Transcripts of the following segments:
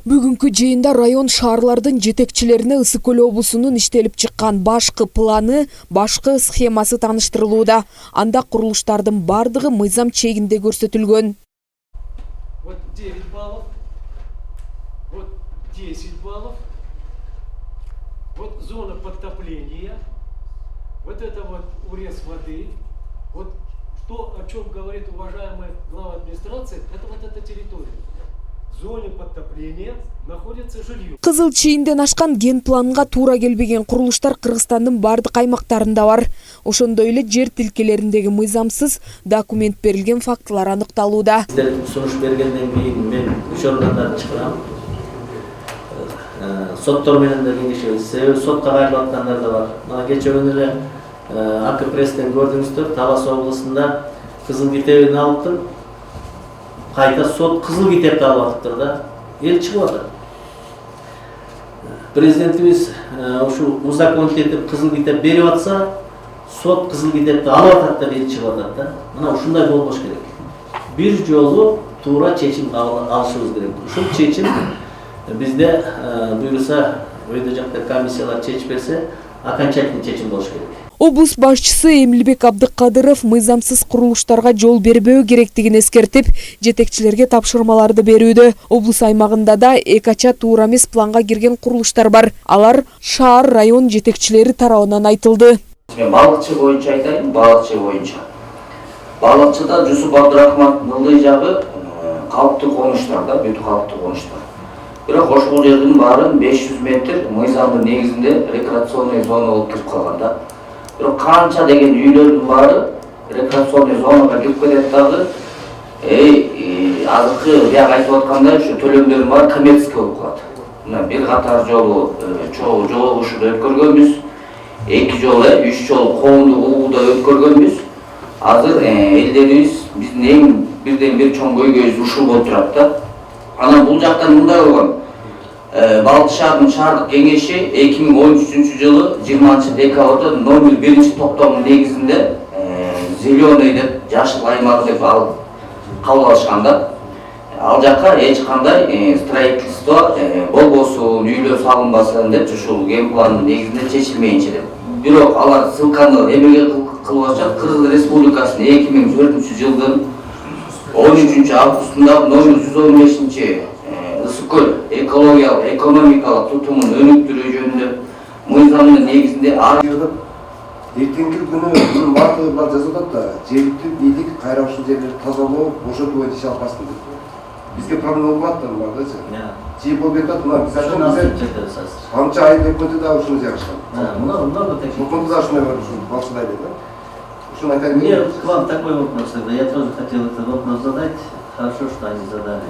Бүгүнкү жыйында район шаарлардын жетекчилерине Ысык Көл облусунун иштелип чыккан башкы планы, башкы схемасы тааныштырылууда. Анда курулуштардын бардыгы мыйзам чегинде көрсөтүлгөн. Вот 9 баллов, вот 10 баллов, вот зона подтопления, вот это вот урез воды, вот то, о чем говорит уважаемый глава администрации, это вот эта территория. В зоне подтопления находится жилье. Кызыл чийинден ашкан ген планга туура келбеген курулуштар Кыргызстандын бардык аймактарында бар. Ошондой эле жер тилкелериндеги мыйзамсыз документ берилген фактылар аныкталууда. Сунуш бергенден кийин мен 3 орундан чыгам. Соттор менен да кеңешебиз. Себеби сотко кайрылып аткандар да бар. Мына кече күнү эле АК пресстен көрдүңүздөр, Талас облусунда кызыл китебин алыптыр. Кайта сот кызыл китепти алып атыптыр да. Эл чыгып атат. Президентибиз ушу узаконить этип кызыл китеп берип атса, сот кызыл китепти алып атат деп эл чыгып атат да. Мына ушундай болбош керек. Бир жолу туура чечим алышыбыз керек. Ушул чечим бизде буюрса өйдө жакта комиссиялар чечип берсе, окончательный чечим болуш керек. Облус башчысы Эмилбек Абдыкадыров мыйзамсыз курулуштарга жол бербөө керектигин эскертип, жетекчилерге тапшырмаларды берүүдө. Облус аймагында да экача туура эмес планга кирген курулуштар бар. Алар шаар, район жетекчилери тарабынан айтылды. Мен балыкчы боюнча айтайын, балыкчы боюнча. Балыкчыда Жусуп Абдырахмановдун ылдый жагы калыптуу конуштар да, бүтүн калыптуу конуштар. Бирок ошол жердин баарын 500 метр мыйзамдын негизинде рекреационный зона болуп кирип калган да. Бирок канча деген үйлөрдүн баары рекреационный зонага кирип кетет дагы. Азыркы бияк айтып аткандай ушу төлөмдөрдүн баары коммерческий болуп калат. Мына бир катар жолу жолугушууда өткөргөнбүз, 2 жолу, 3 жолу коомдук угууда өткөргөнбүз. Азыр элдерибиз биздин эң бирден бир чоң көйгөйүбүз ушул болуп турат да. Анан бул жактан мындай болгон. Балык шаардын шаардык кеңеши 2013 жылы 20 декабрда номер 1 токтомдун негизинде зеленый деп жашыл аймак деп кабыл алышканда, ал жакка эч кандай строительство болбосун, үйлөр салынбасын деп ушул ген пландын негизинде чечилмейинче деп. Бирок алар ссылканы эмеге кылып атышат? Кыргыз Республикасынын 2004 жылдын 13 августунда номер 115 Ысык Көл экологиялык, экономикалык тутумун өнүктүрүү жөнүндө мыйзамдын негизинде эртеңки күнү мунун баардыгы бар жазып атат да, жергиликтүү бийлик кайра ушул жерлерди тазалоо, бошотуу боюнча иш алып барсын деп. Бизге проблема болуп атты бардачы. Жи болуп кетет, мына биз канча ай деп көтү да ушуну жагышкан. Много таких. Мукунду да ушундай бар, ушул балшыдай деп да. Ушуну айтайын. Мне к вам такой вопрос, я тоже хотел этот вопрос задать. Хорошо, что они задали.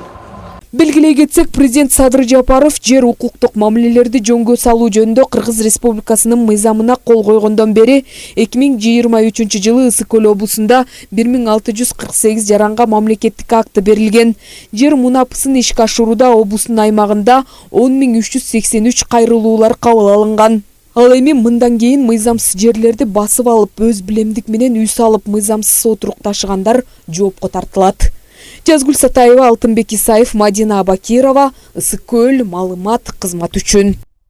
Белгилей кетсек, президент Садыр Жапаров жер укуктук мамилелерди жөнгө салуу жөнүндө Кыргыз Республикасынын мыйзамына кол койгондон бери 2023 жылы Ысык Көл облусунда 1648 жаранга мамлекеттик акты берилген. Жер мунапысын ишке ашырууда облустун аймагында 10383 кайрылуулар кабыл алынган. Ал эми мындан кийин мыйзамсыз жерлерди басып алып, өз билемдик менен үй салып мыйзамсыз отурук ташыгандар жоопко тартылат. Жазгүл Сатаева, Алтынбек Исаев, Мадина Абакирова, Ысык Көл, маалымат кызмат үчүн.